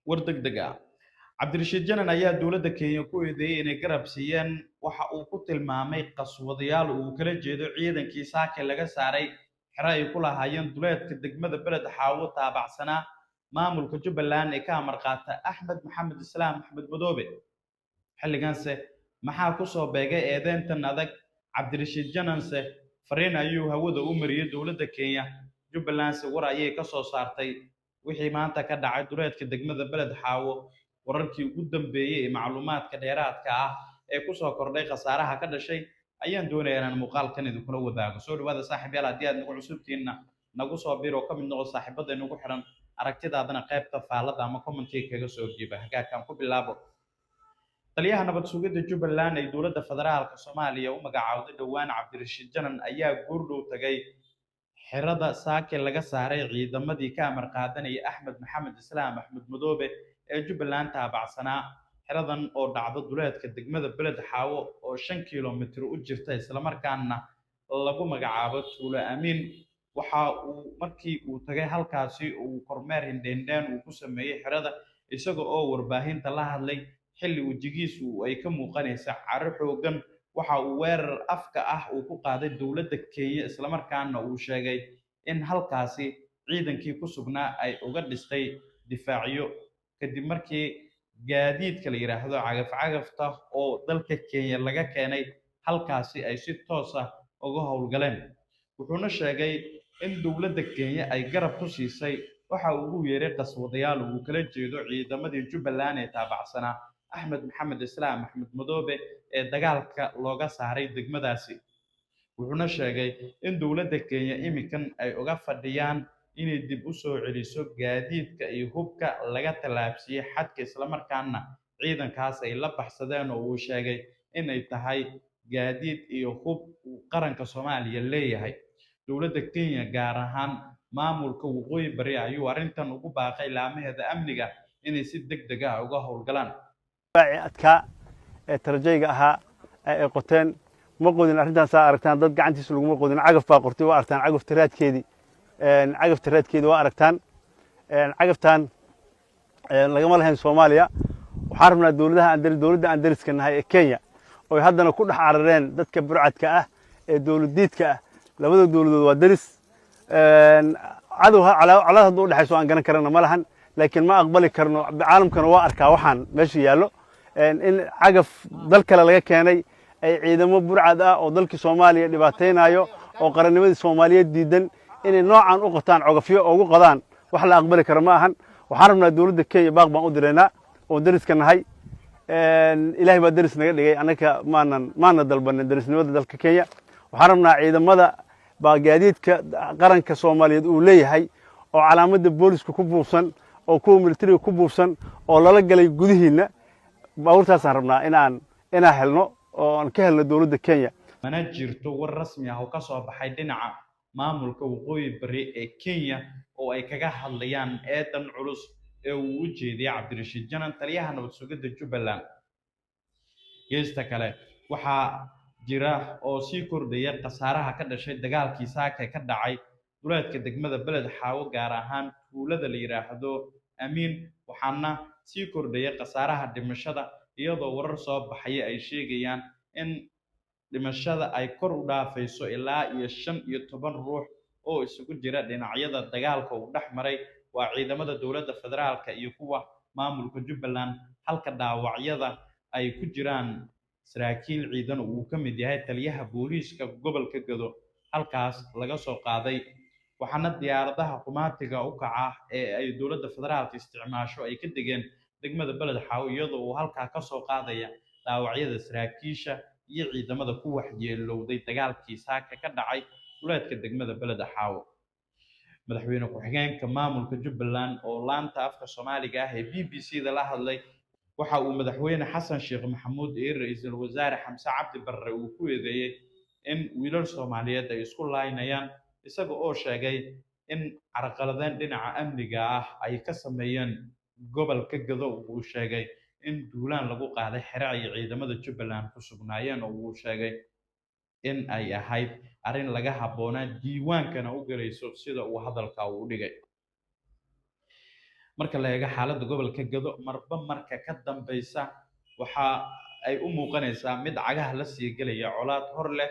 wardegdega cabdirashiid janan ayaa dowladda Kenya ku eedeeyay inay garab siiyeen waxa uu ku tilmaamay qaswadayaal uu kala jeedo ciidankii saaka laga saaray xero ay ku lahaayeen duleedka degmada beled xaawo taabacsanaa maamulka Jubbaland ee ka amar qaata Axmed Maxamed Islaam Axmed Madoobe xilligaanse maxaa ku soo beegay eedeyntan adag cabdirashiid jananse fariin ayuu hawada u mariyay dowladda Kenya Jubbaland war ayay ka soo saartay wixii maanta ka dhacay duleedka degmada beled xaawo wararkii ugu dambeeyay ee macluumaadka dheeraadka ah ee ku soo kordhay khasaaraha ka dhashay ayaan doonayaa inaan muuqaalkan idinkula wadaago soo dhawaada saaxiibayaal haddii aad nagu cusubtiinna nagu soo biro ka mid noqo saaxiibada inagu xiran aragtidaadana qaybta faallada ama commentiga kaga soo jiiba hagaagkan ku bilaabo taliyaha nabad sugidda Jubbaland ee dowladda federaalka Soomaaliya u magacaawday dhawaan cabdirashiid janan ayaa guurdhow tagay xerada saake laga saaray ciidamadii ka amar qaadanaya Axmed Maxamed Islaam Axmed Madoobe ee Jubbaland taabacsanaa xeradan oo dhacdo duleedka degmada beled xaawo oo 5 kiiloomitir u jirta isla markaana lagu magacaabo Tuulo Amiin waxa uu markii uu tagay halkaasi uu kormeer hindheendeen uu ku sameeyay xerada isagoo oo warbaahinta la hadlay xilli wajigiisu ay ka muuqanaysa caro xoogan waxa uu weerar afka ah uu ku qaaday dowladda Kenya isla markaana uu sheegay in halkaasi ciidankii ku sugnaa ay uga dhistay difaacyo kadib markii gaadiidka la yiraahdo cagaf-cagafta oo dalka Kenya laga keenay halkaasi ay si toos ah uga howlgaleen wuxuuna sheegay in dowladda Kenya ay garab ku siisay waxa uu ugu yeeray qaswadayaal uu kala jeedo ciidamadii Jubbaland ee taabacsanaa Axmed Maxamed Islaam Axmed Madoobe ee dagaalka looga saaray degmadaasi wuxuuna sheegay in dowladda Kenya imikan ay uga fadhiyaan inay dib u soo celiso gaadiidka iyo hubka laga talaabsiyay xadka isla markaana ciidankaas ay la baxsadeen oo uu sheegay inay tahay gaadiid iyo hub qaranka Soomaaliya leeyahay dowladda Kenya gaar ahaan maamulka waqooyi bari ayuu arrintan ugu baaqay laamaheeda amniga inay si degdeg ah uga howlgalaan adka tarjayga ahaa ay qoteen ma qodin arrintaas aragtaan dad gacantiisa lagu ma qodin cagaf baa qortay waa aragtaan cagaf tiraadkeedii waa aragtaan cagaftan lagama lahayn Soomaaliya waxaan rabnaa dowladda aan dariska nahay ee Kenya oo haddana ku dhex carareen dadka burcadka ah ee dowladdiidka ah labada dowladood waa daris cadowha calaamad u dhaxayso aan garan karana ma lahan laakiin ma aqbali karno caalamkana waa arkaa waxaan meesha yaallo in cagaf dal kale laga keenay ay ciidamo burcad ah oo dalkii Soomaaliya dhibaateynayo oo qarannimadii Soomaaliyeed diidan inay noocan u qotaan cagafyo oo ugu qadaan wax la aqbali karo ma ahan waxaan rabnaa dowladda Kenya baaq baan u direynaa oo dariska nahay ilaahay baa daris naga dhigay anaka maana dalbanin darisnimada dalka Kenya waxaan rabnaa ciidamada baa gaadiidka qaranka Soomaaliyeed uu leeyahay oo calaamadda booliska ku buufsan oo kuwa militariga ku buufsan oo lala galay gudihiina baawartaasaan rabnaa inaan helno oo aan ka helno dowladda Kenya mana jirto war rasmi ah oo ka soo baxay dhinaca maamulka waqooyi bari ee Kenya oo ay kaga hadlayaan eedan culus ee uu u jeediyay cabdirashiid janan taliyaha nabad sugidda Jubbaland geesta kale waxaa jira oo sii kordhaya khasaaraha ka dhashay dagaalkii saaka ka dhacay duleedka degmada beled xaawo gaar ahaan tuulada la yiraahdo Amiin waxaana sii kordhaya khasaaraha dhimashada iyadoo warar soo baxay ay sheegayaan in dhimashada ay kor u dhaafayso ilaa iyo 15 ruux oo isugu jira dhinacyada dagaalka uu dhaxmaray waa ciidamada dowladda federaalka iyo kuwa maamulka Jubbaland halka dhaawacyada ay ku jiraan saraakiil ciidan uu ka mid yahay taliyaha booliiska gobolka Gado halkaas laga soo qaaday waxaana diyaaradaha qumaatiga u kaca ee ay dowladda federaalka isticmaasho ay ka degeen degmada beled xaawo iyadoo uu halkaa ka soo qaadaya dhaawacyada saraakiisha iyo ciidamada ku waxyeelowday dagaalkii saaka ka dhacay duleedka degmada beled xaawo madaxweyne ku-xigeenka maamulka Jubbaland oo laanta afka Soomaaliga ah ee BBC-da la hadlay waxa uu madaxweyne Xasan Sheekh Maxamuud iyo ra'iisul wasaare Xamse Cabdi Barre uu ku eedeeyay in wiilal Soomaaliyeed ay isku laaynayaan isaga oo sheegay in carqaladeyn dhinaca amniga ah ay ka sameeyeen gobolka Gado uu sheegay in duulaan lagu qaaday xero ay ciidamada Jubbaland ku sugnaayeen oo uu sheegay in ay ahayd arrin laga habboonaa diiwaankana u galayso sida uu hadalka u dhigay marka la eego xaaladda gobolka Gado marba marka ka dambaysa waxa ay u muuqanaysaa mid cagaha la sii galaya colaad hor leh.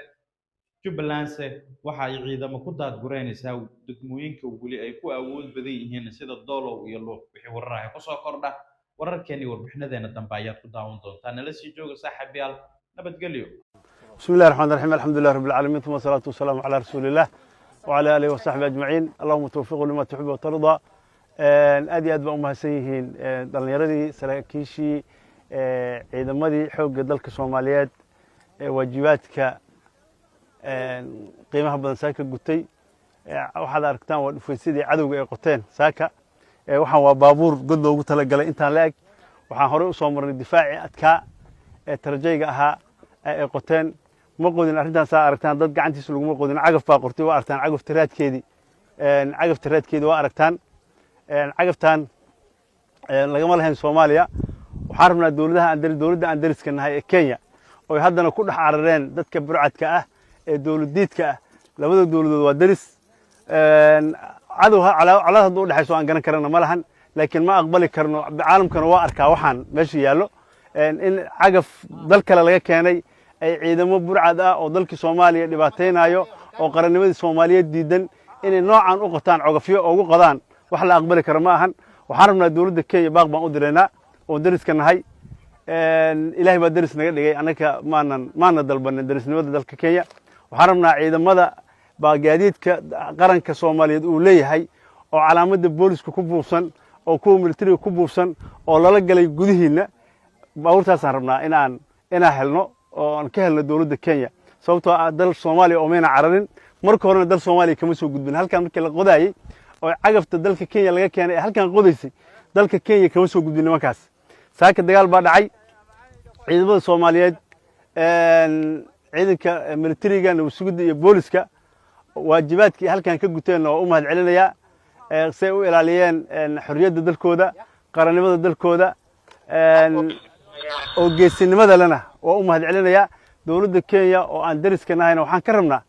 Jubbalandse waxa ay ciidamo ku daadgureynaysaa degmooyinka weli ay ku awood badan yihiin sida Doolow iyo Luuq. Wixii warar ah ku soo kordha wararkeeni warbixinadeena dambe ayaad ku daawan doontaa. Nala sii jooga saaxiibayaal, nabadgelyo. بسم الله الرحمن الرحيم الحمد لله رب العالمين ثم الصلاة والسلام على رسول الله وعلى آله وصحبه أجمعين اللهم توفقوا لما تحب وترضى أدي أدبا أمهسيهين دلنيردي سلاكيشي ciidamadii xoogga dalka Soomaaliyeed waajibaadka qiimaha badan saaka gutay waxaad aragtaan waa dhufaysidii cadowga ay qoteen saaka waxaan waa baabuur god loogu talagalay intaan la eg waxaan horey u soo marnay difaaci adkaa ee tarjayga ahaa ay qoteen ma qodin arrintaas aragtaan dad gacantiisa laguma qodin cagaf baa qortay waa aragtaan cagafta raadkeedii waa aragtaan cagaftaan lagama lahayn Soomaaliya waxaan rabnaa dowladda aan dariska nahay ee Kenya oo haddana ku dhex carareen dadka burcadka ah ee dowladdiidka ah labada dowladood waa daris cadowha calaad hadduu u dhexayso aan garan karana ma lahan laakiin ma aqbali karno caalamkana waa arkaa waxaan meesha yaallo in cagaf dal kale laga keenay ay ciidamo burcad ah oo dalkii Soomaaliya dhibaateynayo oo qarannimadii Soomaaliyeed diidan inay noocan u qotaan cogafyo ugu qodaan wax la aqbali karo ma ahan waxaan rabnaa dowladda Kenya baaq baan u direynaa oo dariska nahay ilaahay baa daris naga dhigay annaka maana dalbanin darisnimada dalka Kenya waxaan rabnaa ciidamada baagaadiidka qaranka Soomaaliyeed uu leeyahay oo calaamadda booliska ku buufsan oo kuwa militariga ku buufsan oo lala galay gudihiina baabuurtaasaan rabnaa inaan helno oo aan ka helno dowladda Kenya sababtoo ah dal Soomaaliya oo meena cararin marka horena dal Soomaaliya kama soo gudbin halkan markii la qodaayay oo cagafta dalka Kenya laga keenay halkan qodaysay dalka Kenya kama soo gudbin markaas saaka dagaal baa dhacay ciidamada Soomaaliyeed ciidanka militariga sugidda iyo booliska waajibaadkii halkan ka guteen oo u mahad celinaya say u ilaaliyeen xorriyadda dalkooda qarannimada dalkooda oo geesinimada lana waa u mahad celinaya dowladda Kenya oo aan dariska nahayna waxaan ka rabnaa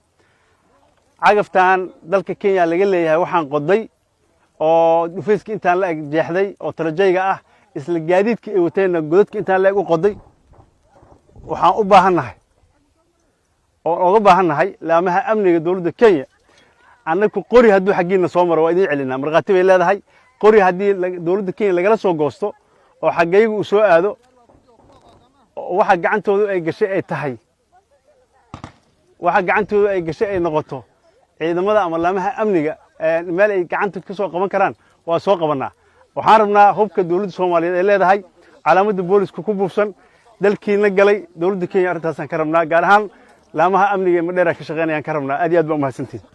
cagaftaan dalka Kenya laga leeyahay waxaan qoday oo dhufayska intaan la eg jeexday oo tarjayga ah isla gaadiidka ay wateena godadka intaan la eg u qoday waxaan u baahannahay oo uga baahannahay laamaha amniga dowladda Kenya annagu qori hadduu xaqiina soo maro waa idin celinaa marqaati bay leedahay qori haddii dowladda Kenya lagala soo goosto oo xaggaygu uu soo aado waxa gacantoodu ay gashay ay tahay waxa gacantoodu ay gashay ay noqoto ciidamada ama laamaha amniga meel ay gacanta ka soo qaban karaan waa soo qabanaa waxaan rabnaa hubka dowladda Soomaaliyeed ay leedahay calaamadda booliska ku buufsan dalkiina galay dowladda Kenya arrintaasaan ka rabnaa gaar ahaan laamaha amniga ee Madheera ka shaqeynayaan ka rabnaa aad iyo aad baa u mahadsantihiin